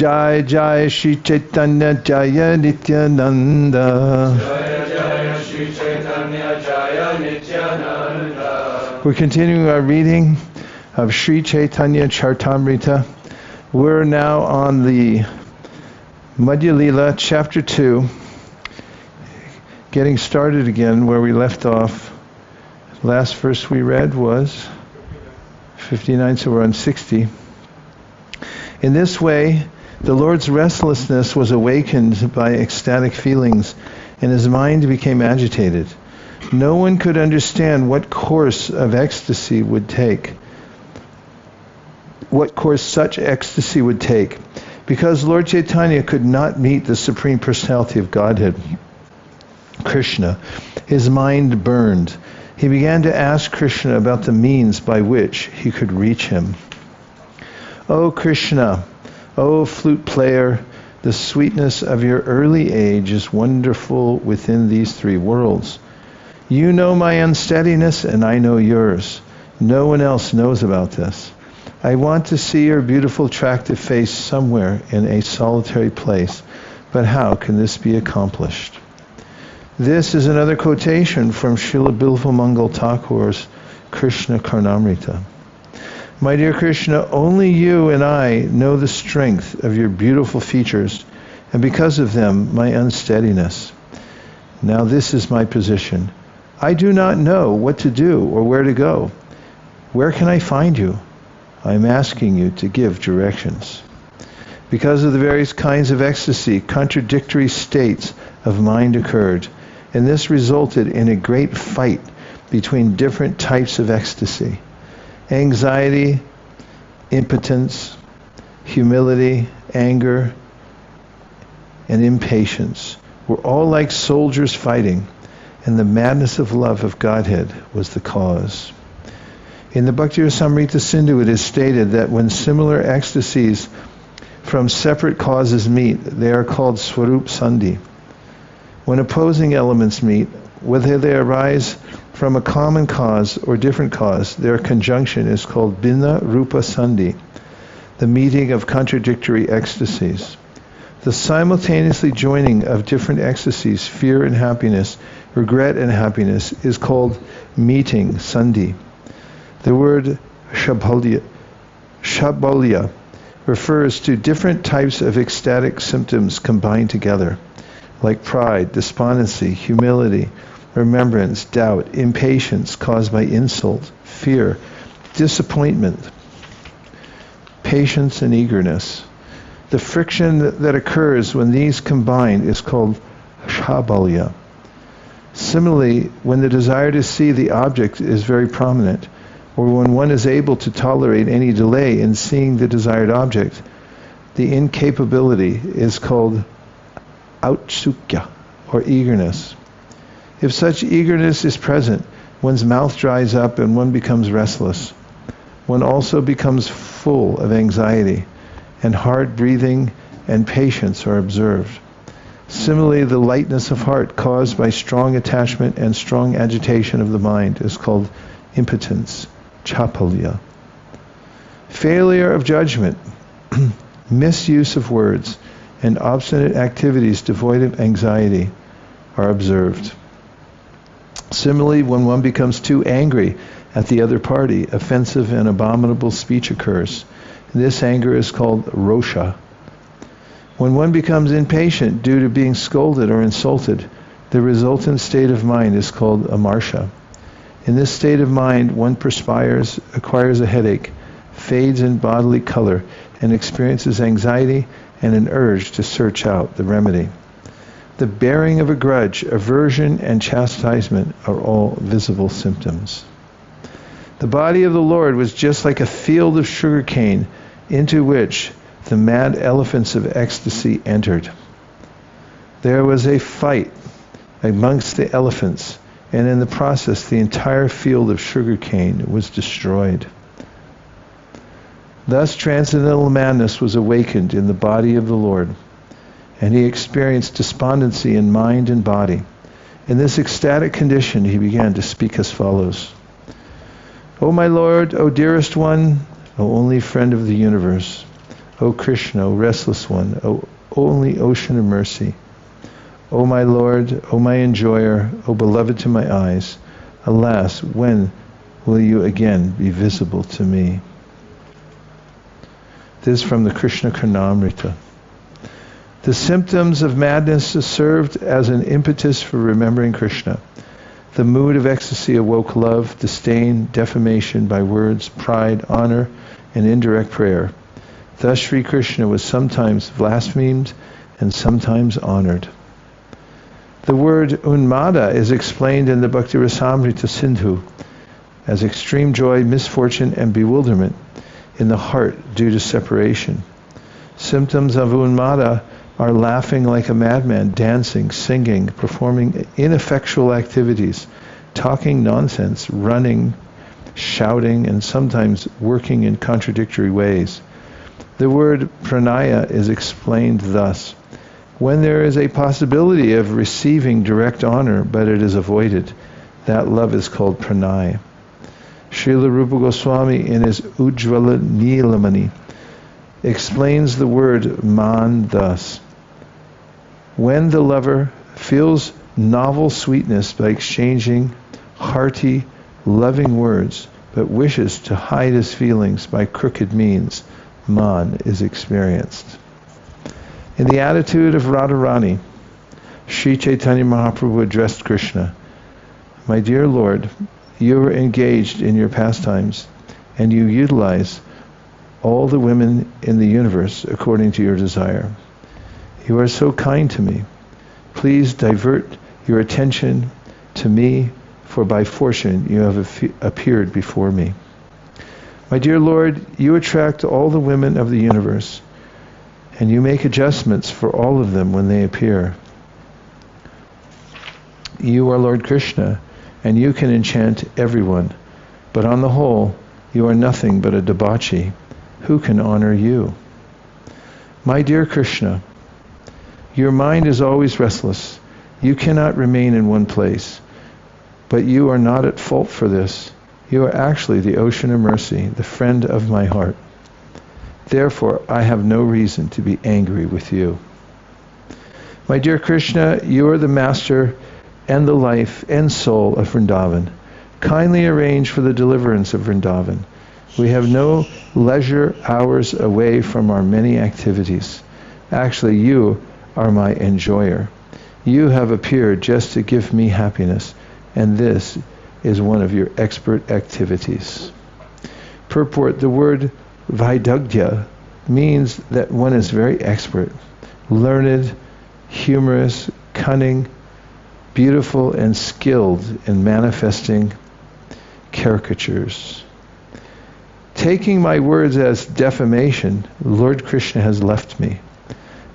Jai Jai Śrī Caitanya Jaya Nityananda. Jaya Jaya Śrī Caitanya Jaya Nityananda. We're continuing our reading of Śrī Caitanya Charitamrita. We're now on the Madhya Lila, chapter 2, getting started again where we left off. Last verse we read was 59, so we're on 60. In this way, the Lord's restlessness was awakened by ecstatic feelings, and his mind became agitated. No one could understand what course of ecstasy would take, what course such ecstasy would take, because Lord Chaitanya could not meet the Supreme Personality of Godhead, Krishna. His mind burned. He began to ask Krishna about the means by which he could reach him. O Krishna, O flute player, the sweetness of your early age is wonderful within these three worlds. You know my unsteadiness, and I know yours. No one else knows about this. I want to see your beautiful, attractive face somewhere in a solitary place, but how can this be accomplished? This is another quotation from Srila Bilvamangal Thakur's Krishna Karnamrita. My dear Krishna, only you and I know the strength of your beautiful features, and because of them, my unsteadiness. Now this is my position. I do not know what to do or where to go. Where can I find you? I am asking you to give directions. Because of the various kinds of ecstasy, contradictory states of mind occurred, and this resulted in a great fight between different types of ecstasy. Anxiety, impotence, humility, anger, and impatience were all like soldiers fighting, and the madness of love of Godhead was the cause. In the Bhakti Rasamrita Sindhu it is stated that when similar ecstasies from separate causes meet, they are called Swarup Sandhi. When opposing elements meet, whether they arise from a common cause or different cause, their conjunction is called Bhinna Rupa Sandhi, the meeting of contradictory ecstasies. The simultaneously joining of different ecstasies, fear and happiness, regret and happiness, is called meeting Sandhi. The word Shabalya refers to different types of ecstatic symptoms combined together, like pride, despondency, humility, remembrance, doubt, impatience caused by insult, fear, disappointment, patience, and eagerness. The friction that occurs when these combine is called Shabalya. Similarly, when the desire to see the object is very prominent, or when one is able to tolerate any delay in seeing the desired object, the incapability is called Autsukya, or eagerness. If such eagerness is present, one's mouth dries up and one becomes restless. One also becomes full of anxiety, and hard breathing and patience are observed. Similarly, the lightness of heart caused by strong attachment and strong agitation of the mind is called impotence, Chapalya. Failure of judgment, misuse of words, and obstinate activities devoid of anxiety are observed. Similarly, when one becomes too angry at the other party, offensive and abominable speech occurs. This anger is called Rosha. When one becomes impatient due to being scolded or insulted, the resultant state of mind is called Amarsha. In this state of mind, one perspires, acquires a headache, fades in bodily color, and experiences anxiety and an urge to search out the remedy. The bearing of a grudge, aversion, and chastisement are all visible symptoms. The body of the Lord was just like a field of sugarcane into which the mad elephants of ecstasy entered. There was a fight amongst the elephants, and in the process the entire field of sugarcane was destroyed. Thus transcendental madness was awakened in the body of the Lord, and he experienced despondency in mind and body. In this ecstatic condition he began to speak as follows. O my Lord, O dearest one, O only friend of the universe, O Krishna, O restless one, O only ocean of mercy. O my Lord, O my enjoyer, O beloved to my eyes, alas, when will you again be visible to me? This is from the Krishna Karnamrita. The symptoms of madness served as an impetus for remembering Krishna. The mood of ecstasy awoke love, disdain, defamation by words, pride, honor, and indirect prayer. Thus Sri Krishna was sometimes blasphemed and sometimes honored. The word unmada is explained in the Bhakti Rasamrita Sindhu as extreme joy, misfortune, and bewilderment in the heart due to separation. Symptoms of unmada are laughing like a madman, dancing, singing, performing ineffectual activities, talking nonsense, running, shouting, and sometimes working in contradictory ways. The word pranaya is explained thus: when there is a possibility of receiving direct honor, but it is avoided, that love is called pranaya. Srila Rupa Goswami in his Ujjvala Nilamani explains the word man thus: when the lover feels novel sweetness by exchanging hearty, loving words, but wishes to hide his feelings by crooked means, man is experienced. In the attitude of Radharani, Śrī Caitanya Mahāprabhu addressed Krishna: my dear Lord, you are engaged in your pastimes, and you utilize all the women in the universe according to your desire. You are so kind to me. Please divert your attention to me, for by fortune you have appeared before me. My dear Lord, you attract all the women of the universe, and you make adjustments for all of them when they appear. You are Lord Krishna, and you can enchant everyone, but on the whole, you are nothing but a debauchee. Who can honor you? My dear Krishna, your mind is always restless. You cannot remain in one place, but you are not at fault for this. You are actually the ocean of mercy, the friend of my heart. Therefore, I have no reason to be angry with you. My dear Krishna, you are the master and the life and soul of Vrindavan. Kindly arrange for the deliverance of Vrindavan. We have no leisure hours away from our many activities. Actually, you are my enjoyer. You have appeared just to give me happiness, and this is one of your expert activities. Purport: the word Vaidagya means that one is very expert, learned, humorous, cunning, beautiful, and skilled in manifesting caricatures. Taking my words as defamation, Lord Krishna has left me.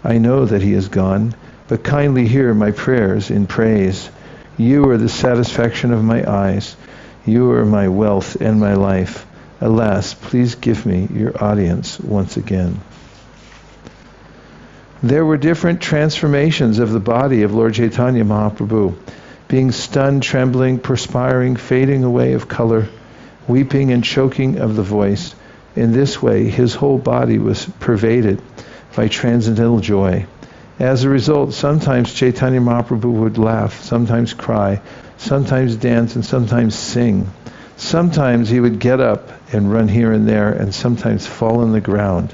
I know that he is gone, but kindly hear my prayers in praise. You are the satisfaction of my eyes. You are my wealth and my life. Alas, please give me your audience once again. There were different transformations of the body of Lord Chaitanya Mahaprabhu, being stunned, trembling, perspiring, fading away of color, weeping and choking of the voice. In this way, his whole body was pervaded by transcendental joy. As a result, sometimes Chaitanya Mahaprabhu would laugh, sometimes cry, sometimes dance, and sometimes sing. Sometimes he would get up and run here and there, and sometimes fall on the ground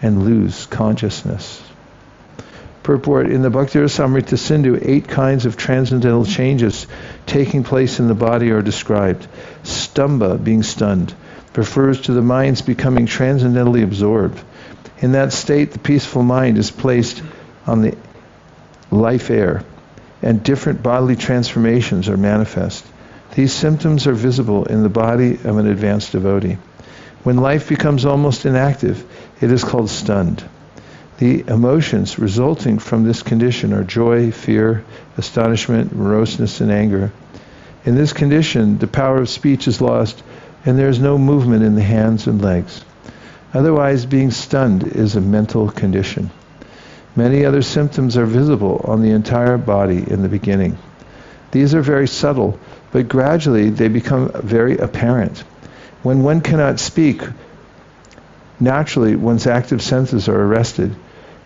and lose consciousness. Purport: in the Bhakti Rasamrita Sindhu, 8 kinds of transcendental changes taking place in the body are described. Stamba, being stunned, refers to the mind's becoming transcendentally absorbed. In that state, the peaceful mind is placed on the life air, and different bodily transformations are manifest. These symptoms are visible in the body of an advanced devotee. When life becomes almost inactive, it is called stunned. The emotions resulting from this condition are joy, fear, astonishment, moroseness, and anger. In this condition, the power of speech is lost, and there is no movement in the hands and legs. Otherwise, being stunned is a mental condition. Many other symptoms are visible on the entire body in the beginning. These are very subtle, but gradually they become very apparent. When one cannot speak, Naturally, one's active senses are arrested,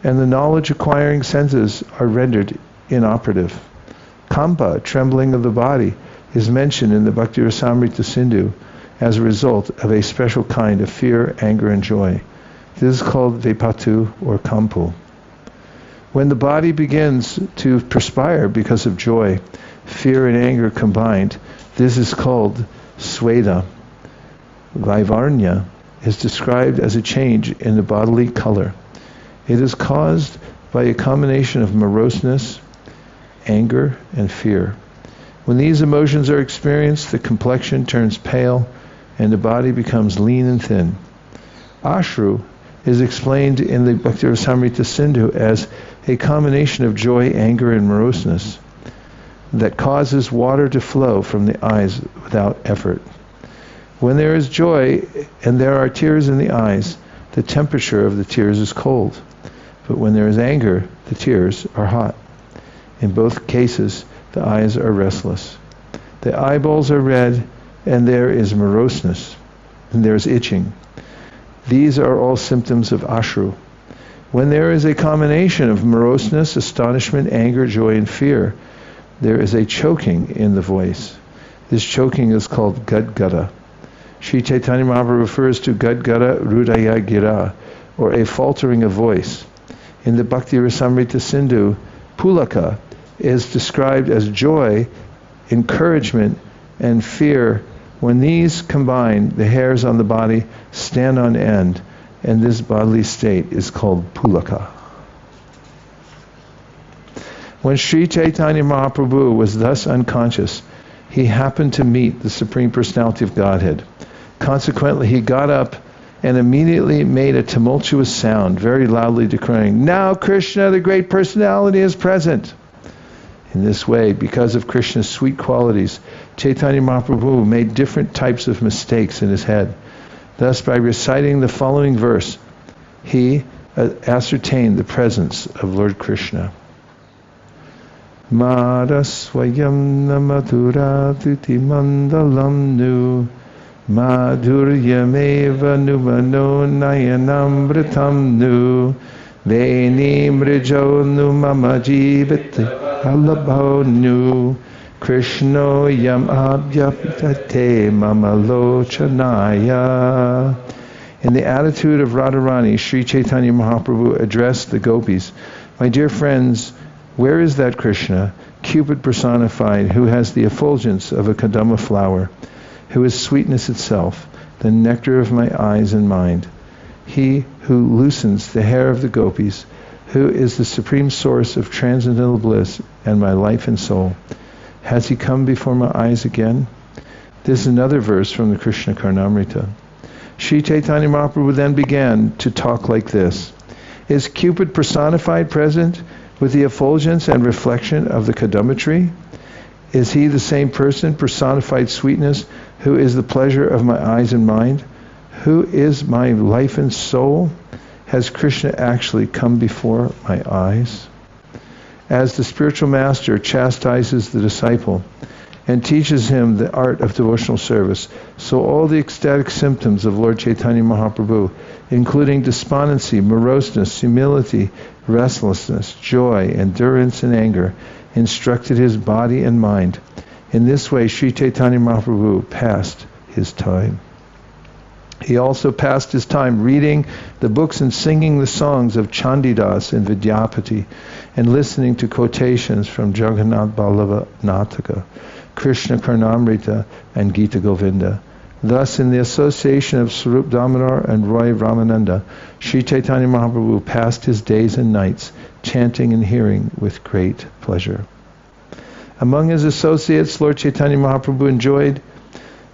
and the knowledge-acquiring senses are rendered inoperative. Kampa, trembling of the body, is mentioned in the Bhakti Rasamrita Sindhu as a result of a special kind of fear, anger, and joy. This is called Vepatu or Kampu. When the body begins to perspire because of joy, fear and anger combined, this is called Sweda. Vaivarnya is described as a change in the bodily color. It is caused by a combination of moroseness, anger, and fear. When these emotions are experienced, the complexion turns pale and the body becomes lean and thin. Ashru is explained in the Bhakti Rasamrita Sindhu as a combination of joy, anger, and moroseness that causes water to flow from the eyes without effort. When there is joy and there are tears in the eyes, the temperature of the tears is cold. But when there is anger, the tears are hot. In both cases, the eyes are restless. The eyeballs are red, and there is moroseness, and there is itching. These are all symptoms of ashru. When there is a combination of moroseness, astonishment, anger, joy, and fear, there is a choking in the voice. This choking is called gadgada. Śrī Caitanya Mahāprabhu refers to gadgada rudaya gira, or a faltering of voice. In the Bhakti Rasamrita Sindhu, pulaka is described as joy, encouragement, and fear. When these combine, the hairs on the body stand on end, and this bodily state is called pulaka. When Śrī Caitanya Mahāprabhu was thus unconscious, he happened to meet the Supreme Personality of Godhead. Consequently, he got up and immediately made a tumultuous sound, very loudly declaring, "Now Krishna, the great personality, is present." In this way, because of Krishna's sweet qualities, Chaitanya Mahaprabhu made different types of mistakes in his head. Thus, by reciting the following verse, he ascertained the presence of Lord Krishna. Madhasvayam namadhuratuti mandalam nu madhuryameva numano nayanamritam nu veni mrijo nu mama jivati alabho nu Krishno yam abhyapitate mama lochanaya. In the attitude of Radharani, Śrī Caitanya Mahāprabhu addressed the gopis, "My dear friends, where is that Krishna, Cupid personified, who has the effulgence of a kadamba flower, who is sweetness itself, the nectar of my eyes and mind? He who loosens the hair of the gopis, who is the supreme source of transcendental bliss and my life and soul. Has he come before my eyes again?" This is another verse from the Krishna Karnamrita. Śrī Caitanya Mahāprabhu then began to talk like this. "Is Cupid personified present with the effulgence and reflection of the kadamba tree? Is he the same person, personified sweetness, who is the pleasure of my eyes and mind? Who is my life and soul? Has Krishna actually come before my eyes?" As the spiritual master chastises the disciple and teaches him the art of devotional service, so all the ecstatic symptoms of Lord Chaitanya Mahaprabhu, including despondency, moroseness, humility, restlessness, joy, endurance, and anger, instructed his body and mind. In this way, Śrī Caitanya Mahaprabhu passed his time. He also passed his time reading the books and singing the songs of Chandidas and Vidyapati, and listening to quotations from Jagannath Ballava Nataka, Krishna Karnamrita, and Gita Govinda. Thus, in the association of Swarup Damodar and Roy Ramananda, Śrī Caitanya Mahaprabhu passed his days and nights chanting and hearing with great pleasure. Among his associates, Lord Chaitanya Mahaprabhu enjoyed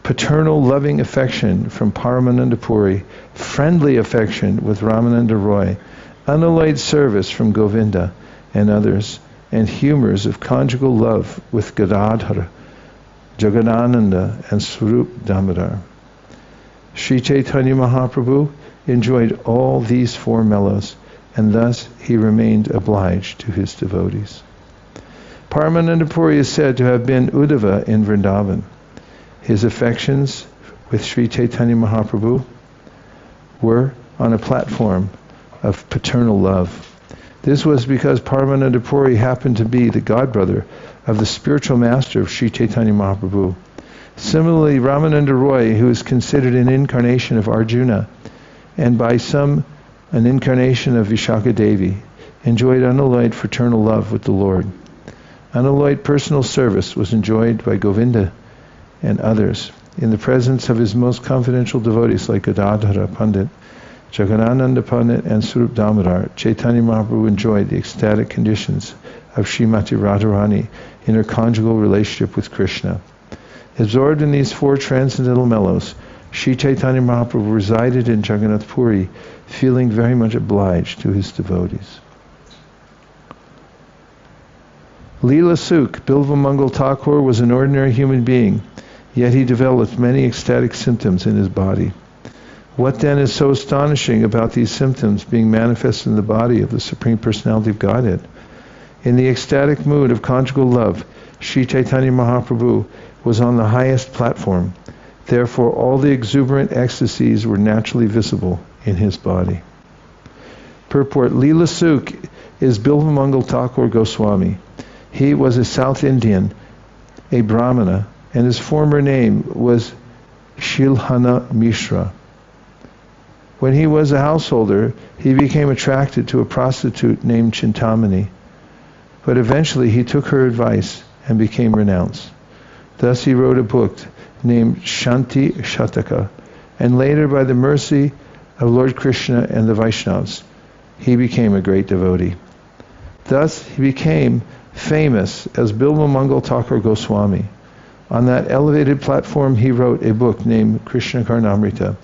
paternal loving affection from Paramananda Puri, friendly affection with Ramananda Roy, unalloyed service from Govinda and others, and humors of conjugal love with Gadadhara, Jagadananda, and Swarup Damodar. Śrī Caitanya Mahaprabhu enjoyed all these four mellows, and thus he remained obliged to his devotees. Paramananda Puri is said to have been Uddhava in Vrindavan. His affections with Śrī Caitanya Mahaprabhu were on a platform of paternal love. This was because Paramananda Puri happened to be the godbrother of the spiritual master of Śrī Caitanya Mahāprabhu. Similarly, Ramananda Roy, who is considered an incarnation of Arjuna, and by some an incarnation of Vishaka Devi, enjoyed unalloyed fraternal love with the Lord. Unalloyed personal service was enjoyed by Govinda and others in the presence of his most confidential devotees like Gadadhara Pandit, Jagadananda Pandit, and Swarup Damodar. Chaitanya Mahaprabhu enjoyed the ecstatic conditions of Srimati Radharani in her conjugal relationship with Krishna. Absorbed in these four transcendental mellows, Śrī Caitanya Mahaprabhu resided in Jagannath Puri, feeling very much obliged to his devotees. Leela Suk, Bilva Mangal Thakur, was an ordinary human being, yet he developed many ecstatic symptoms in his body. What then is so astonishing about these symptoms being manifested in the body of the Supreme Personality of Godhead? In the ecstatic mood of conjugal love, Śrī Caitanya Mahaprabhu was on the highest platform. Therefore, all the exuberant ecstasies were naturally visible in his body. Purport: Leela Suk is Bilva Mangal Thakur Goswami. He was a South Indian, a Brahmana, and his former name was Shilhana Mishra. When he was a householder, he became attracted to a prostitute named Chintamani, but eventually he took her advice and became renounced. Thus he wrote a book named Shanti Shataka, and later, by the mercy of Lord Krishna and the Vaishnavas, he became a great devotee. Thus he became famous as Bilva Mangal Thakur Goswami. On that elevated platform he wrote a book named Krishna Karnamrita,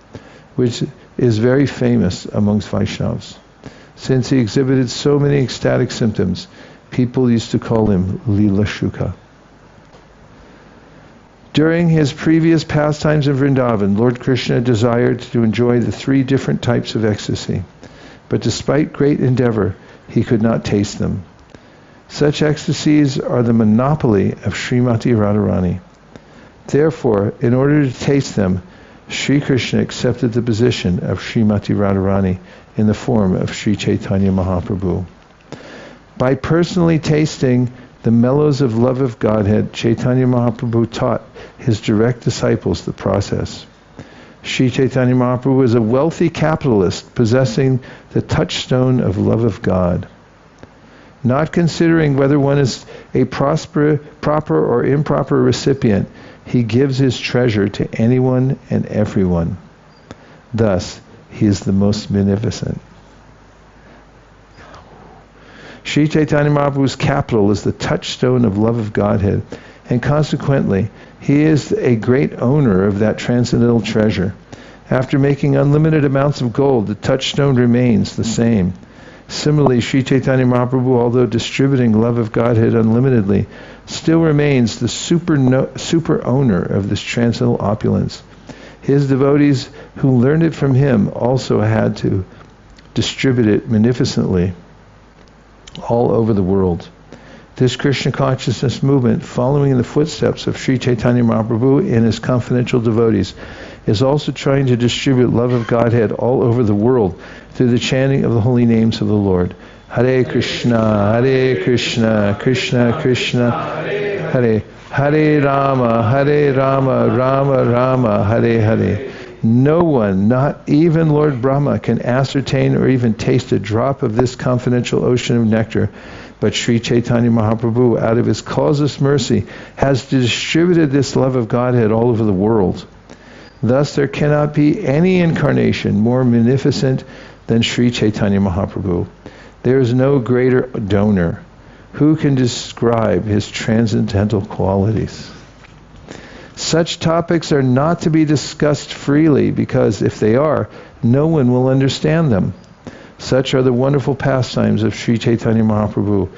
which is very famous amongst Vaishnavas. Since he exhibited so many ecstatic symptoms, people used to call him Leela Shuka. During his previous pastimes in Vrindavan, Lord Krishna desired to enjoy the three different types of ecstasy, but despite great endeavor, he could not taste them. Such ecstasies are the monopoly of Srimati Radharani. Therefore, in order to taste them, Sri Krishna accepted the position of Srimati Radharani in the form of Śrī Caitanya Mahāprabhu. By personally tasting the mellows of love of Godhead, Chaitanya Mahaprabhu taught his direct disciples the process. Śrī Caitanya Mahaprabhu was a wealthy capitalist possessing the touchstone of love of God. Not considering whether one is a proper or improper recipient, he gives his treasure to anyone and everyone. Thus, he is the most beneficent. Śrī Caitanya Mahaprabhu's capital is the touchstone of love of Godhead, and consequently, he is a great owner of that transcendental treasure. After making unlimited amounts of gold, the touchstone remains the same. Similarly, Śrī Caitanya Mahaprabhu, although distributing love of Godhead unlimitedly, still remains the super owner of this transcendental opulence. His devotees who learned it from him also had to distribute it magnificently all over the world. This Krishna consciousness movement, following in the footsteps of Śrī Caitanya Mahaprabhu and his confidential devotees, is also trying to distribute love of Godhead all over the world through the chanting of the holy names of the Lord. Hare Krishna, Krishna Krishna, Hare Hare Rama, Rama Rama, Hare Hare. No one, not even Lord Brahma, can ascertain or even taste a drop of this confidential ocean of nectar, but Śrī Caitanya Mahaprabhu, out of his causeless mercy, has distributed this love of Godhead all over the world. Thus there cannot be any incarnation more magnificent than Śrī Caitanya Mahaprabhu. There is no greater donor. Who can describe his transcendental qualities? Such topics are not to be discussed freely, because if they are, no one will understand them. Such are the wonderful pastimes of Śrī Caitanya Mahaprabhu.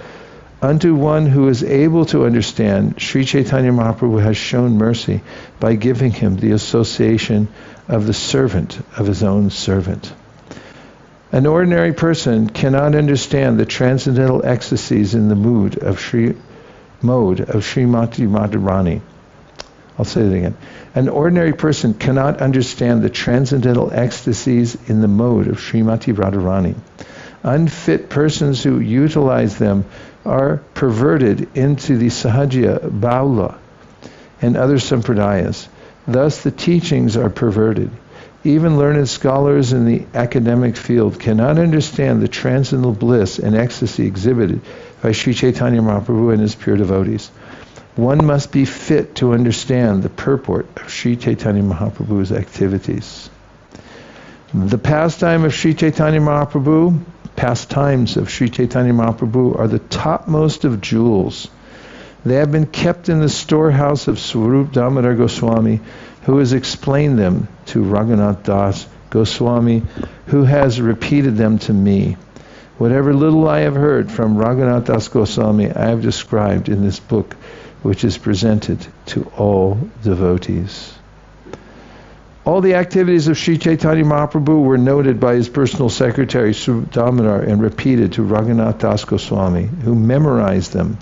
Unto one who is able to understand, Śrī Caitanya Mahaprabhu has shown mercy by giving him the association of the servant of his own servant. An ordinary person cannot understand the transcendental ecstasies in the mood of Srimati Radharani. I'll say it again. An ordinary person cannot understand the transcendental ecstasies in the mode of Srimati Radharani. Unfit persons who utilize them are perverted into the Sahajya Baula and other sampradayas. Thus the teachings are perverted. Even learned scholars in the academic field cannot understand the transcendental bliss and ecstasy exhibited by Śrī Caitanya Mahāprabhu and his pure devotees. One must be fit to understand the purport of Śrī Caitanya Mahāprabhu's activities. The pastimes of Śrī Caitanya Mahāprabhu are the topmost of jewels. They have been kept in the storehouse of Swarup Damodar Goswami, who has explained them to Raghunath Das Goswami, who has repeated them to me. Whatever little I have heard from Raghunath Das Goswami, I have described in this book, which is presented to all devotees. All the activities of Śrī Caitanya Mahāprabhu were noted by his personal secretary, Swarup Damodar, and repeated to Raghunath Das Goswami, who memorized them.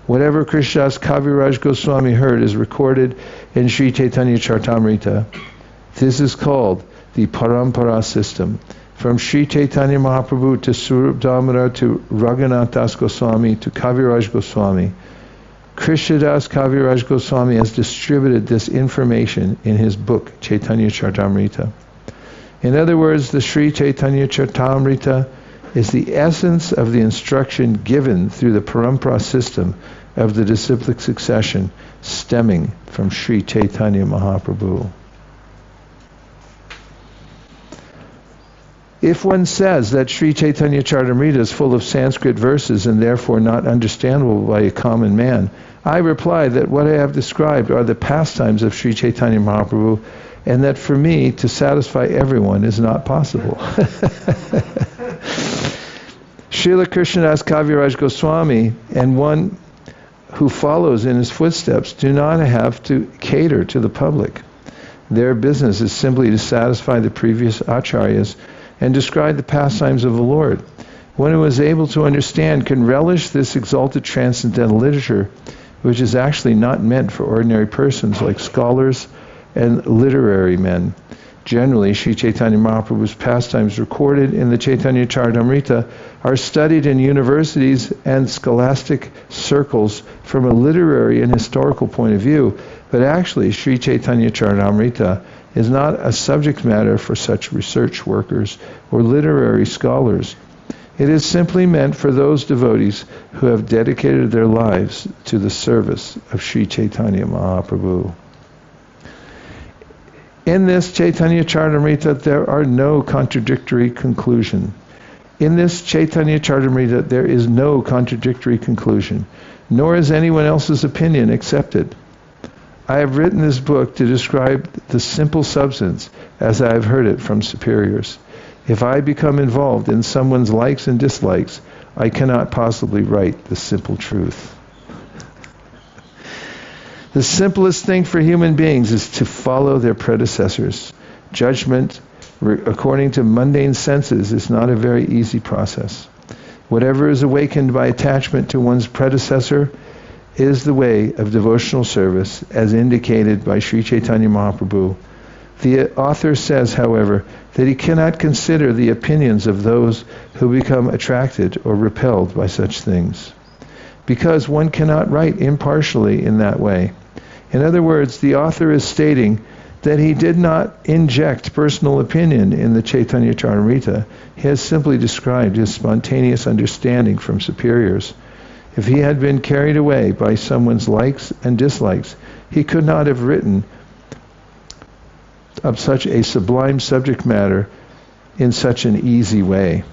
Whatever Krishnadas Kaviraj Goswami heard is recorded in Śrī Caitanya Charitamrita. This is called the Parampara system. From Śrī Caitanya Mahāprabhu to Swarup Damodar to Raghunath Das Goswami to Kaviraj Goswami. Krishnadas Kaviraj Goswami has distributed this information in his book, Chaitanya Charitamrita. In other words, the Śrī Caitanya Charitamrita is the essence of the instruction given through the Parampara system of the disciplic succession stemming from Śrī Caitanya Mahāprabhu. If one says that Śrī Caitanya Charitamrita is full of Sanskrit verses and therefore not understandable by a common man, I reply that what I have described are the pastimes of Śrī Caitanya Mahāprabhu, and that for me to satisfy everyone is not possible. Srila Krishnadas Kaviraj Goswami and one who follows in his footsteps do not have to cater to the public. Their business is simply to satisfy the previous acharyas and describe the pastimes of the Lord. One who is able to understand can relish this exalted transcendental literature, which is actually not meant for ordinary persons like scholars and literary men. Generally, Śrī Caitanya Mahāprabhu's pastimes recorded in the Chaitanya Charitamrita are studied in universities and scholastic circles from a literary and historical point of view, but actually Śrī Caitanya Charitamrita is not a subject matter for such research workers or literary scholars. It is simply meant for those devotees who have dedicated their lives to the service of Śrī Caitanya Mahāprabhu. In this Chaitanya Charitamrita, there are no contradictory conclusion. In this Chaitanya Charitamrita, there is no contradictory conclusion, nor is anyone else's opinion accepted. I have written this book to describe the simple substance as I have heard it from superiors. If I become involved in someone's likes and dislikes, I cannot possibly write the simple truth. The simplest thing for human beings is to follow their predecessors. Judgment, according to mundane senses, is not a very easy process. Whatever is awakened by attachment to one's predecessor is the way of devotional service, as indicated by Śrī Caitanya Mahāprabhu. The author says, however, that he cannot consider the opinions of those who become attracted or repelled by such things, because one cannot write impartially in that way. In other words, the author is stating that he did not inject personal opinion in the Chaitanya Charitamrita. He has simply described his spontaneous understanding from superiors. If he had been carried away by someone's likes and dislikes, he could not have written of such a sublime subject matter in such an easy way.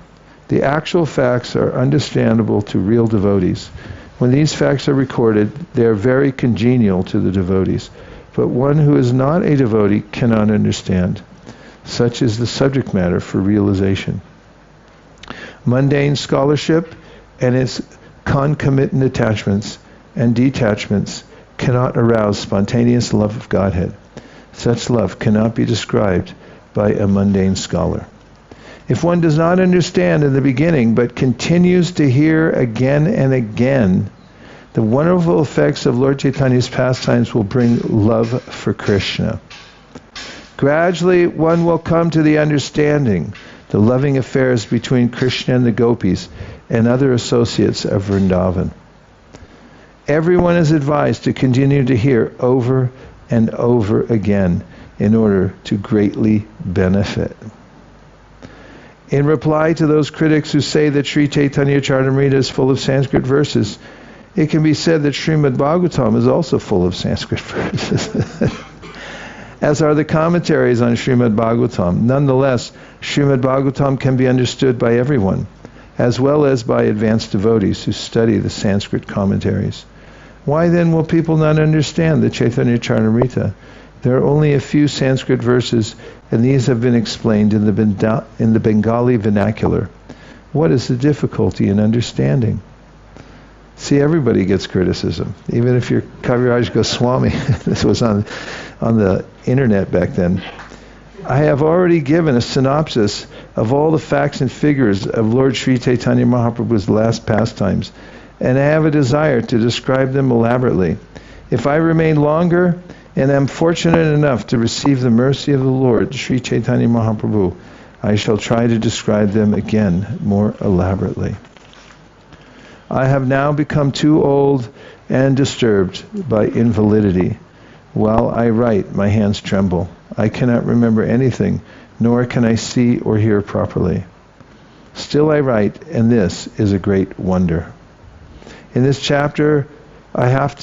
The actual facts are understandable to real devotees. When these facts are recorded, they are very congenial to the devotees, but one who is not a devotee cannot understand. Such is the subject matter for realization. Mundane scholarship and its concomitant attachments and detachments cannot arouse spontaneous love of Godhead. Such love cannot be described by a mundane scholar. If one does not understand in the beginning, but continues to hear again and again The wonderful effects of Lord Chaitanya's pastimes will bring love for Krishna. Gradually, one will come to the understanding the loving affairs between Krishna and the gopis and other associates of Vrindavan. Everyone is advised to continue to hear over and over again in order to greatly benefit. In reply to those critics who say that Śrī Caitanya Charitamrita is full of Sanskrit verses, it can be said that Srimad Bhagavatam is also full of Sanskrit verses, as are the commentaries on Srimad Bhagavatam. Nonetheless, Srimad Bhagavatam can be understood by everyone, as well as by advanced devotees who study the Sanskrit commentaries. Why then will people not understand the Chaitanya Charitamrita? There are only a few Sanskrit verses, and these have been explained in the Bengali vernacular. What is the difficulty in understanding? See, everybody gets criticism, even if you're Kaviraj Goswami. This was on the internet back then. I have already given a synopsis of all the facts and figures of Lord Śrī Caitanya Mahaprabhu's last pastimes, and I have a desire to describe them elaborately. If I remain longer and am fortunate enough to receive the mercy of the Lord Śrī Caitanya Mahāprabhu, I shall try to describe them again more elaborately. I have now become too old and disturbed by invalidity. While I write, my hands tremble. I cannot remember anything, nor can I see or hear properly. Still I write, and this is a great wonder. In this chapter, I have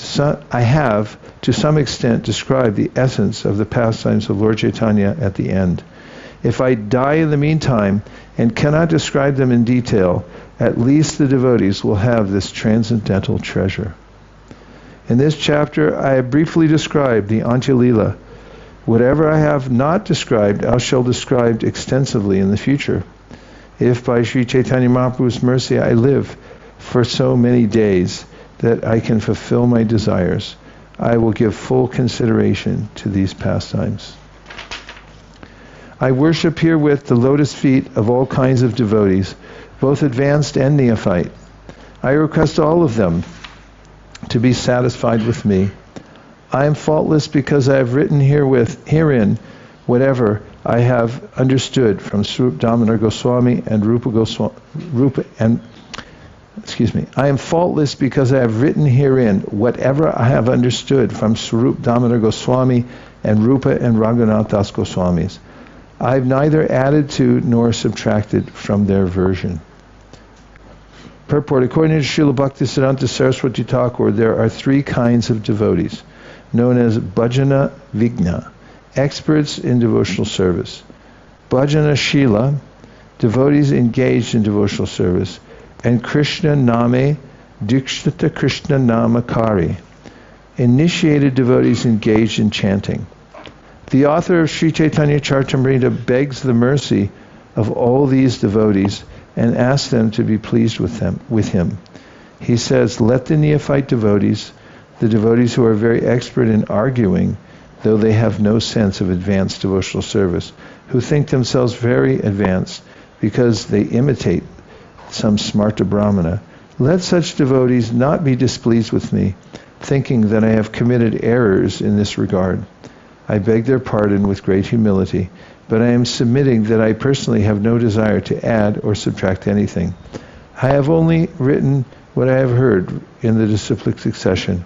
to some extent described the essence of the pastimes of Lord Chaitanya at the end. If I die in the meantime and cannot describe them in detail, at least the devotees will have this transcendental treasure. In this chapter, I have briefly described the Antya-lila. Whatever I have not described, I shall describe extensively in the future. If by Śrī Caitanya Mahaprabhu's mercy I live for so many days that I can fulfill my desires, I will give full consideration to these pastimes. I worship herewith the lotus feet of all kinds of devotees, both advanced and neophyte. I request all of them to be satisfied with me. I am faultless because I have written herein whatever I have understood from Swarup Damodar Goswami and I am faultless because I have written herein whatever I have understood from Swarup Damodar Goswami and Rupa and Raghunath Das Goswamis. I have neither added to nor subtracted from their version. Purport. According to Srila Bhaktisiddhanta Saraswati Thakur, there are three kinds of devotees, known as Bhajana Vigna, experts in devotional service. Bhajana Shila, devotees engaged in devotional service. And Krishna Name, Dikshita Krishna Namakari, initiated devotees engaged in chanting. The author of Śrī Caitanya Charitamrita begs the mercy of all these devotees and asks them to be pleased with him. He says, let the neophyte devotees, the devotees who are very expert in arguing, though they have no sense of advanced devotional service, who think themselves very advanced because they imitate some smarta brahmana, let such devotees not be displeased with me, thinking that I have committed errors in this regard. I beg their pardon with great humility, but I am submitting that I personally have no desire to add or subtract anything. I have only written what I have heard in the disciplic succession,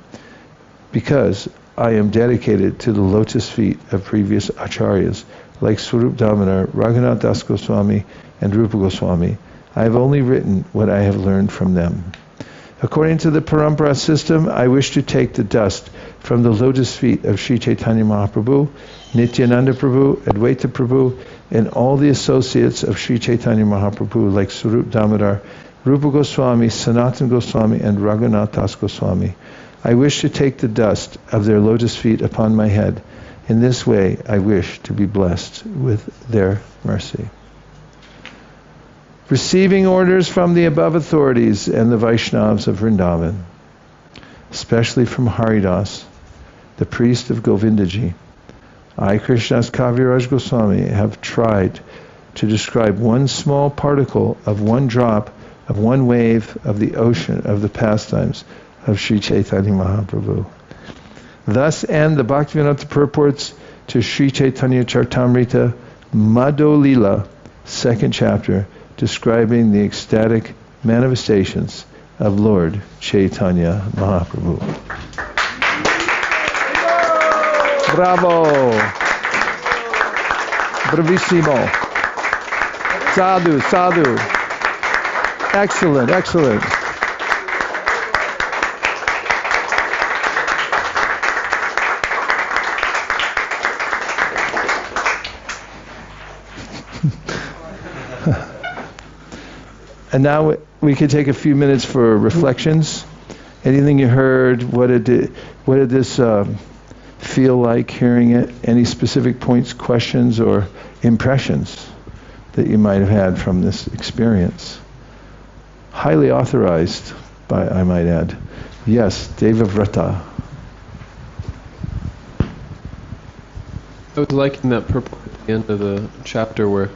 because I am dedicated to the lotus feet of previous acharyas, like Swarup Damodar, Raghunath Das Goswami, and Rupa Goswami. I have only written what I have learned from them. According to the Parampara system, I wish to take the dust from the lotus feet of Śrī Caitanya Mahāprabhu, Nityananda Prabhu, Advaita Prabhu, and all the associates of Śrī Caitanya Mahāprabhu like Swarup Damodar, Rupa Goswami, Sanatana Goswami, and Raghunath Das Goswami. I wish to take the dust of their lotus feet upon my head. In this way, I wish to be blessed with their mercy. Receiving orders from the above authorities and the Vaishnavas of Vrindavan, especially from Haridas, the priest of Govindaji, I, Krishnadas Kaviraj Goswami, have tried to describe one small particle of one drop of one wave of the ocean of the pastimes of Śrī Caitanya Mahāprabhu. Thus end the Bhaktivinoda purports to Śrī Caitanya Charitamrita Madhulila, 2nd chapter, describing the ecstatic manifestations of Lord Chaitanya Mahaprabhu. Bravo! Bravissimo! Sadhu, sadhu! Excellent, excellent. And now we could take a few minutes for reflections. Anything you heard? What did this feel like hearing it? Any specific points, questions, or impressions that you might have had from this experience? Highly authorized, I might add. Yes, Devavrata. I was liking that purport at the end of the chapter where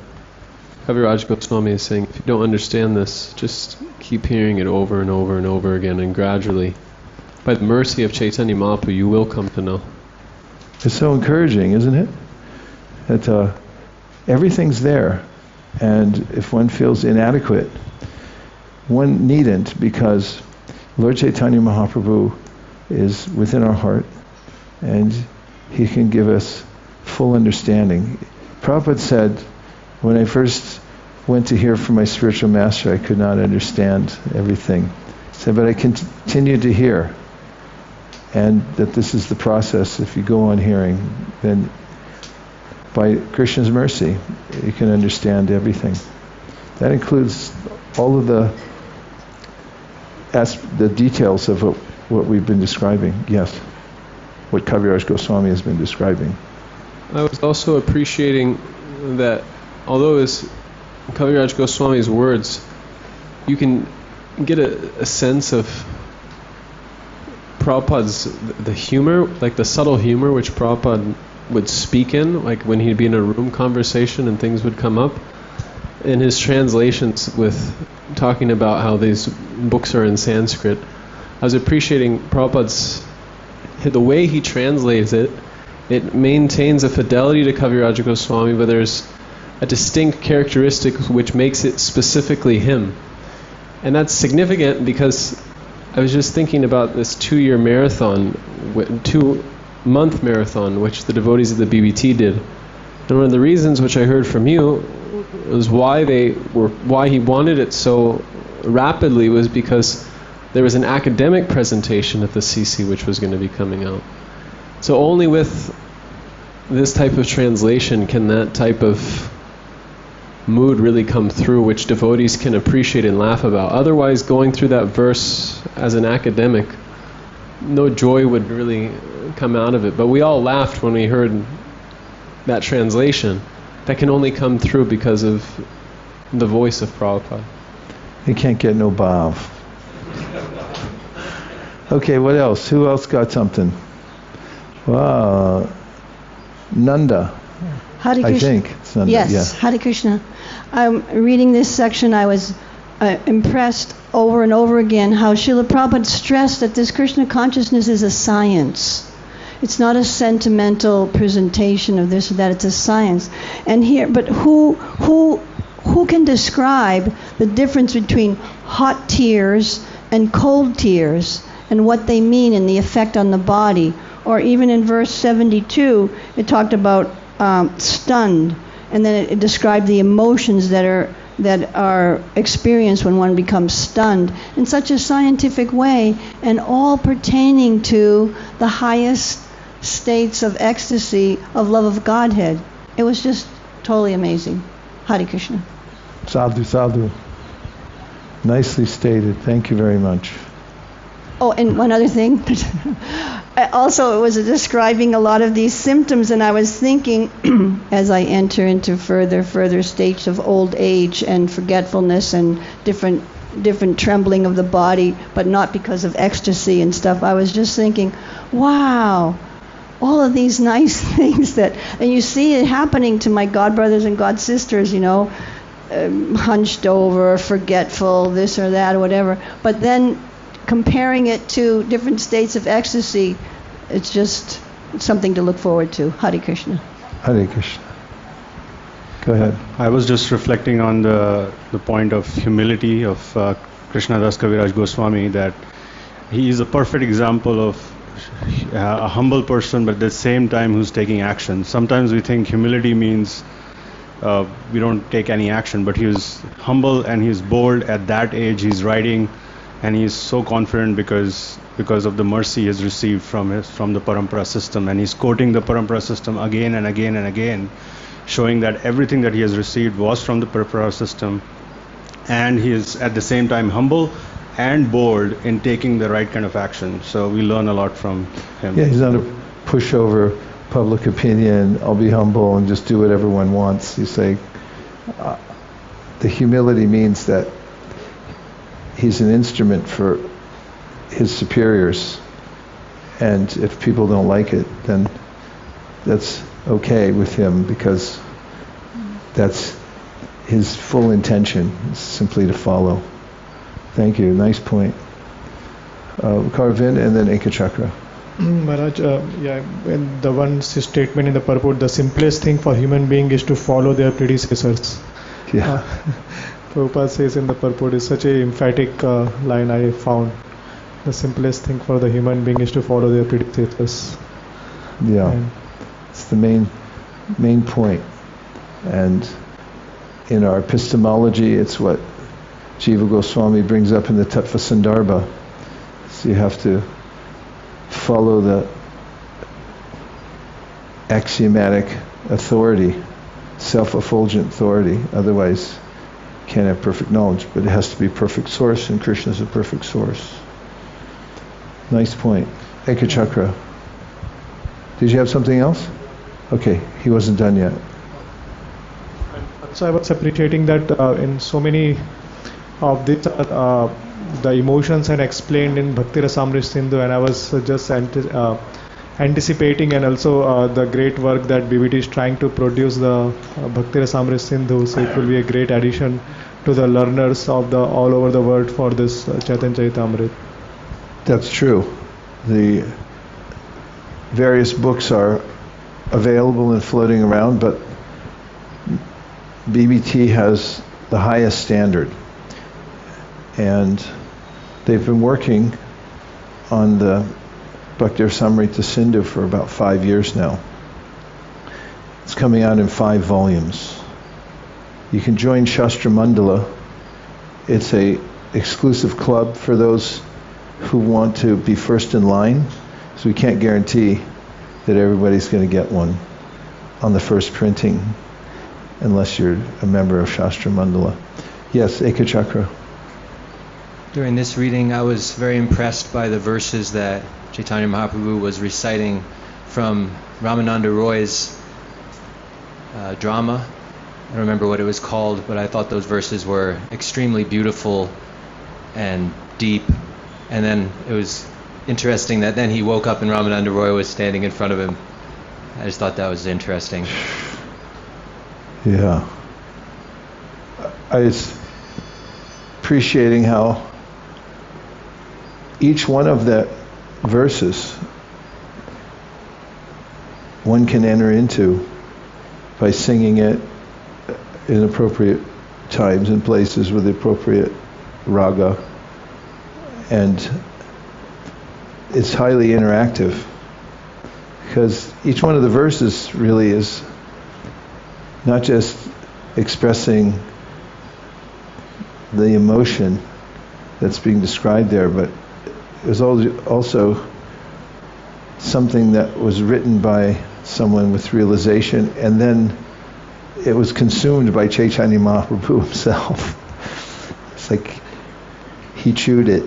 Kaviraj Goswami is saying, if you don't understand this, just keep hearing it over and over and over again, and gradually, by the mercy of Chaitanya Mahaprabhu, you will come to know. It's so encouraging, isn't it? That everything's there, and if one feels inadequate, one needn't, because Lord Chaitanya Mahaprabhu is within our heart, and he can give us full understanding. Prabhupada said, when I first went to hear from my spiritual master, I could not understand everything. He said, but I continued to hear, and that this is the process. If you go on hearing, then by Krishna's mercy, you can understand everything. That includes all of the details of what we've been describing. Yes, what Kaviraj Goswami has been describing. I was also appreciating that although it's Kaviraj Goswami's words, you can get a sense of Prabhupada's, the humor, like the subtle humor which Prabhupada would speak in, like when he'd be in a room conversation and things would come up. In his translations with talking about how these books are in Sanskrit, I was appreciating Prabhupada's, the way he translates it. It maintains a fidelity to Kaviraj Goswami, but there's a distinct characteristic which makes it specifically him. And that's significant because I was just thinking about this 2-year marathon, 2-month marathon, which the devotees of the BBT did. And one of the reasons which I heard from you was why he wanted it so rapidly was because there was an academic presentation at the CC which was going to be coming out. So only with this type of translation can that type of mood really come through, which devotees can appreciate and laugh about. Otherwise, going through that verse as an academic, no joy would really come out of it. But we all laughed when we heard that translation. That can only come through because of the voice of Prabhupada. You can't get no bhav. Okay, what else? Who else got something? Wow. Nanda. Hare Krishna. I think it's Nanda. Yes, yeah. Hare Krishna. Reading this section, I was impressed over and over again how Srila Prabhupada stressed that this Krishna consciousness is a science. It's not a sentimental presentation of this or that. It's a science. And here, but who can describe the difference between hot tears and cold tears and what they mean and the effect on the body? Or even in verse 72, it talked about stunned, and then it described the emotions that are experienced when one becomes stunned in such a scientific way, and all pertaining to the highest states of ecstasy, of love of Godhead. It was just totally amazing. Hare Krishna. Sadhu, sadhu. Nicely stated. Thank you very much. Oh, and one other thing. Also, it was describing a lot of these symptoms, and I was thinking, as I enter into further states of old age and forgetfulness and different trembling of the body, but not because of ecstasy and stuff, I was just thinking, wow, all of these nice things and you see it happening to my godbrothers and godsisters, hunched over, forgetful, this or that, or whatever. But then comparing it to different states of ecstasy, it's just something to look forward to. Hare Krishna. Hare Krishna. Go ahead. I was just reflecting on the point of humility of Krishna Das Kaviraj Goswami, that he is a perfect example of a humble person, but at the same time who's taking action. Sometimes we think humility means we don't take any action, but he was humble and he's bold at that age. He's writing and he's so confident because of the mercy he has received from the Parampara system, and he's quoting the Parampara system again and again and again, showing that everything that he has received was from the Parampara system, and he is at the same time humble and bold in taking the right kind of action. So we learn a lot from him. Yeah, he's not a pushover public opinion, I'll be humble and just do what everyone wants. You say, the humility means that he's an instrument for his superiors, and if people don't like it, then that's okay with him, because that's his full intention, is simply to follow. Thank you. Nice point. Karvin and then Ekachakra. Maharaj, in the one statement in the purport, the simplest thing for human being is to follow their predecessors. Yeah. Prabhupada says in the purport, is such a emphatic line I found. The simplest thing for the human being is to follow their predecessors. Yeah. And it's the main point. And in our epistemology, it's what Jiva Goswami brings up in the Tattva Sandarbha. So you have to follow the axiomatic authority, self-effulgent authority. Otherwise, you can't have perfect knowledge. But it has to be perfect source, and Krishna is a perfect source. Nice point. Ekachakra. Did you have something else? Okay, he wasn't done yet. So I was appreciating that in so many of this, the emotions are explained in Bhakti Rasamrita Sindhu, and I was just anticipating, and also the great work that BBT is trying to produce, the Bhakti Rasamrita Sindhu. So it will be a great addition to the learners of the all over the world for this Chaitanya Charitamrita. That's true. The various books are available and floating around, but BBT has the highest standard. And they've been working on the Bhakti Rasamrita Sindhu for about 5 years now. It's coming out in 5 volumes. You can join Shastra Mandala. It's a exclusive club for those who want to be first in line. So we can't guarantee that everybody's going to get one on the first printing unless you're a member of Shastra Mandala. Yes, Ekachakra. During this reading, I was very impressed by the verses that Chaitanya Mahaprabhu was reciting from Ramananda Roy's drama. I don't remember what it was called, but I thought those verses were extremely beautiful and deep. And then it was interesting that then he woke up and Ramananda Roy was standing in front of him. I just thought that was interesting. Yeah. I was appreciating how each one of the verses one can enter into by singing it in appropriate times and places with the appropriate rāga. And it's highly interactive because each one of the verses really is not just expressing the emotion that's being described there, but it was also something that was written by someone with realization, and then it was consumed by Chaitanya Mahāprabhu himself. It's like he chewed it,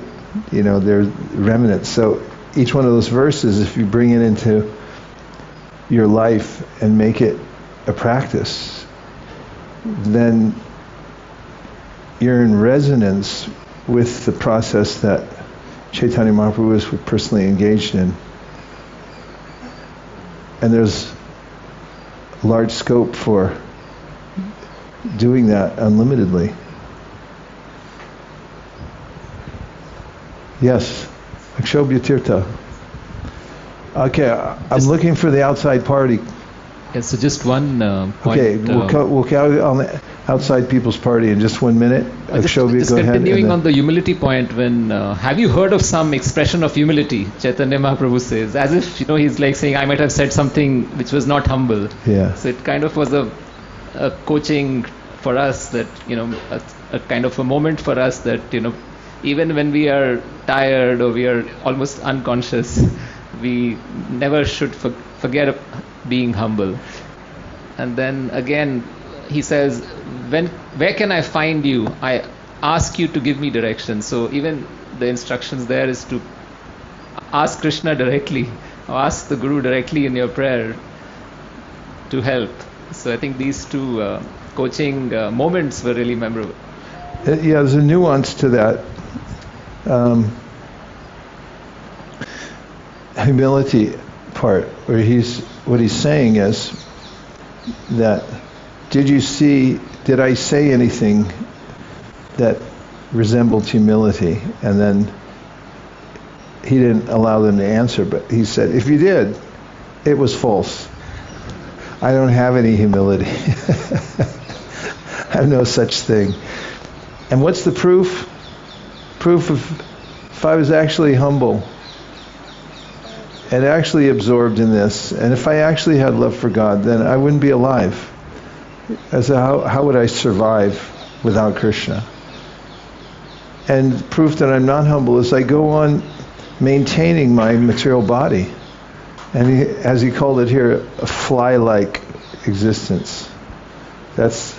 they're remnants. So each one of those verses, if you bring it into your life and make it a practice, then you're in resonance with the process that Chaitanya Mahaprabhu is personally engaged in. And there's large scope for doing that unlimitedly. Yes, Akshobhya Tirtha. Okay, I'm looking for the outside party. Yes, so just one point. Okay, we'll count on the outside people's party in just 1 minute. Akshobhya, just go ahead. continuing on the humility point, when have you heard of some expression of humility? Chaitanya Mahaprabhu says, as if he's like saying, I might have said something which was not humble. Yeah. So it kind of was a coaching for us that a kind of a moment for us that even when we are tired or we are almost unconscious, we never should forget being humble. And then again he says, where can I find you? I ask you to give me direction. So even the instructions there is to ask Krishna directly, or ask the Guru directly in your prayer to help. So I think these two coaching moments were really memorable. Yeah, there's a nuance to that. Humility part, where what he's saying is that did I say anything that resembled humility? And then he didn't allow them to answer, but he said, if you did, it was false. I don't have any humility. I have no such thing. And what's the proof? Proof of if I was actually humble and actually absorbed in this, and if I actually had love for God, then I wouldn't be alive. How would I survive without Krishna? And proof that I'm not humble is I go on maintaining my material body. And as he called it here, a fly-like existence. That's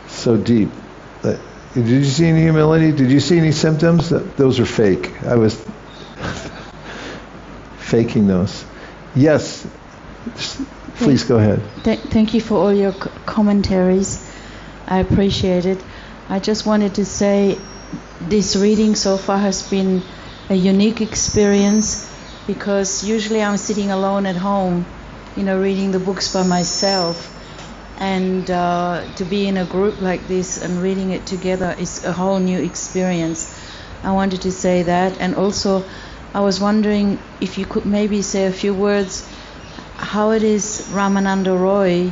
so deep. Did you see any humility? Did you see any symptoms? Those are fake. I was faking those. Yes, please go ahead. Thank you for all your commentaries. I appreciate it. I just wanted to say this reading so far has been a unique experience, because usually I'm sitting alone at home, reading the books by myself. And to be in a group like this and reading it together is a whole new experience. I wanted to say that. And also, I was wondering if you could maybe say a few words how it is Ramananda Roy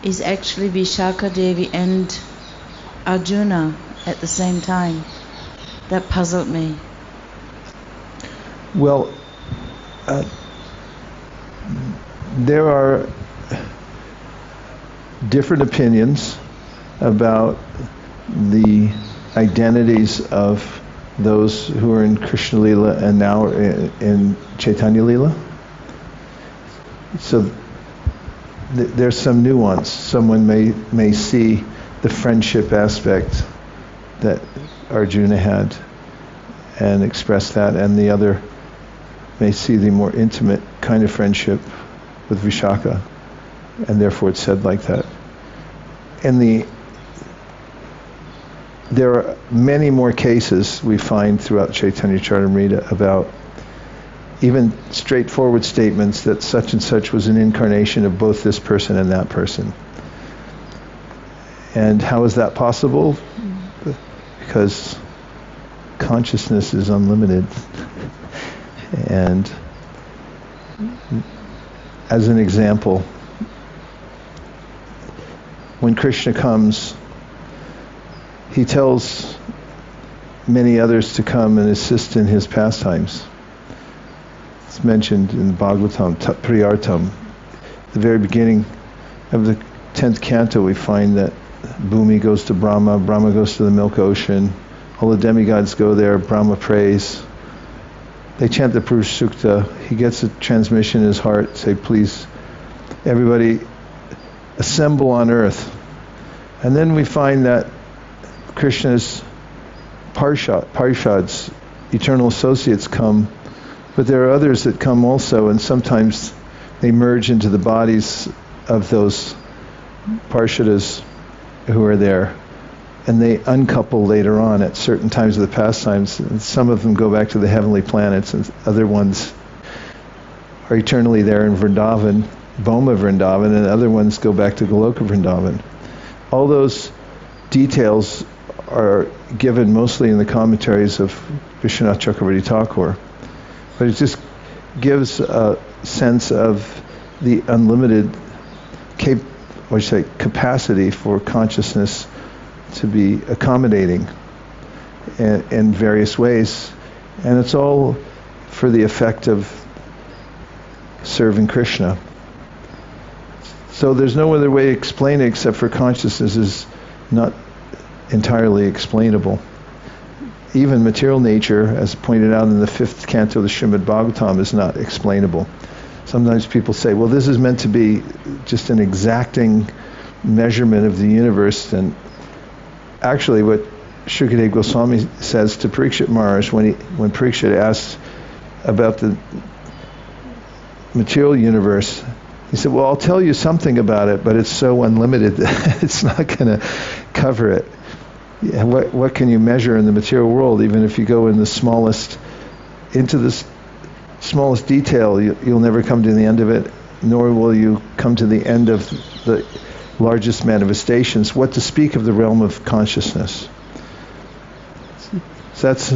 is actually Vishaka Devi and Arjuna at the same time. That puzzled me. Well, there are different opinions about the identities of those who are in Krishna Lila and now in Chaitanya Lila. So there's some nuance. Someone may see the friendship aspect that Arjuna had and express that, and the other may see the more intimate kind of friendship with Vishaka, and therefore it's said like that. There are many more cases we find throughout Chaitanya Charitamrita about even straightforward statements that such and such was an incarnation of both this person and that person. And how is that possible? Because consciousness is unlimited. And as an example, when Krishna comes, he tells many others to come and assist in his pastimes. It's mentioned in Bhagavatam, Priyartam. At the very beginning of the 10th canto, we find that Bhumi goes to Brahma, Brahma goes to the milk ocean, all the demigods go there, Brahma prays. They chant the Purush Sukta. He gets a transmission in his heart, say, please, everybody assemble on earth. And then we find that Krishna's parshads, eternal associates, come, but there are others that come also, and sometimes they merge into the bodies of those parshadas who are there, and they uncouple later on at certain times of the pastimes, and some of them go back to the heavenly planets, and other ones are eternally there in Vrindavan, Bhoma Vrindavan, and other ones go back to Goloka Vrindavan. All those details are given mostly in the commentaries of Vishwanath Chakravarti Thakur. But it just gives a sense of the unlimited capacity for consciousness to be accommodating in various ways. And it's all for the effect of serving Krishna. So there's no other way to explain it except for consciousness is not entirely explainable. Even material nature, as pointed out in the 5th canto of the Srimad Bhagavatam, is not explainable. Sometimes people say, well, this is meant to be just an exacting measurement of the universe. And actually what Shukadeva Goswami says to Parikshit Maharaj when Parikshit asks about the material universe, he said, well, I'll tell you something about it, but it's so unlimited that it's not going to cover it. Yeah, what can you measure in the material world? Even if you go into the smallest detail, you'll never come to the end of it, nor will you come to the end of the largest manifestations. What to speak of the realm of consciousness? So that's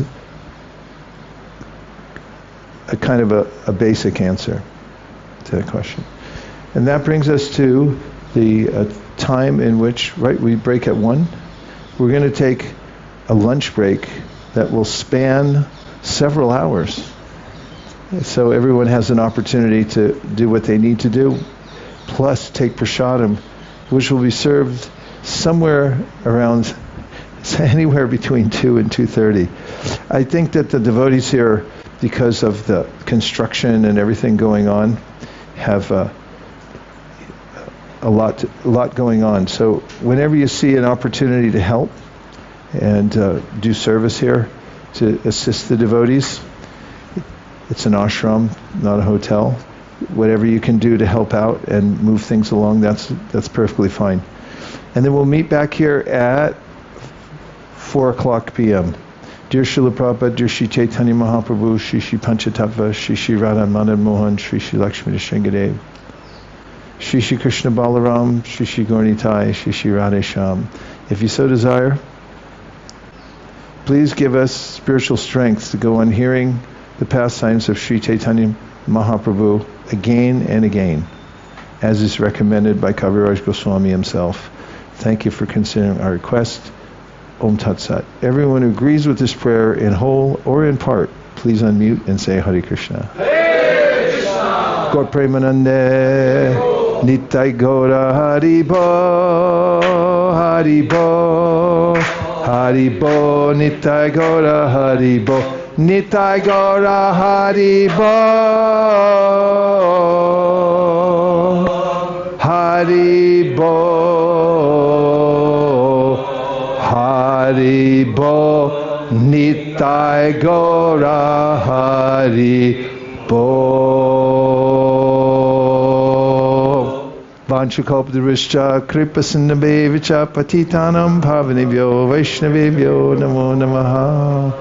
a kind of a basic answer to that question. And that brings us to the time in which, we break at 1. We're going to take a lunch break that will span several hours. So everyone has an opportunity to do what they need to do, plus take prasadam, which will be served somewhere around, anywhere between 2 and 2:30. I think that the devotees here, because of the construction and everything going on, have a lot going on. So whenever you see an opportunity to help and do service here to assist the devotees, it's an ashram, not a hotel. Whatever you can do to help out and move things along, that's perfectly fine. And then we'll meet back here at 4:00 p.m. Dear Srila Prabhupada, dear Śrī Caitanya Mahāprabhu, Śrī Panchatattva, Śrī Radha Madan Mohan, Śrī Lakshmi Sringadev, Śrī Krishna Balaram, Śrī Gaurnitai, Śrī Radhe Shyam. If you so desire, please give us spiritual strength to go on hearing the pastimes of Śrī Caitanya Mahāprabhu again and again, as is recommended by Kaviraj Goswami himself. Thank you for considering our request. Om Tat Sat. Everyone who agrees with this prayer in whole or in part, please unmute and say Hare Krishna. Hare Krishna. Gaur Premanande. Nitai Gaura Haribo. Haribo. Haribo. Nitai Gaura Haribo. Nitai Gaura Haribo. Haribo. Haribo, Nitai Gaura Haribo. Vanchakalpadurishcha kripasinnabevicha patitanam bhavanibhyo vaishnavibhyo namo namaha.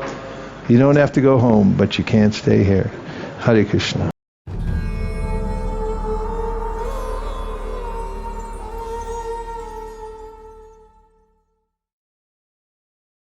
You don't have to go home, but you can't stay here. Hare Krishna.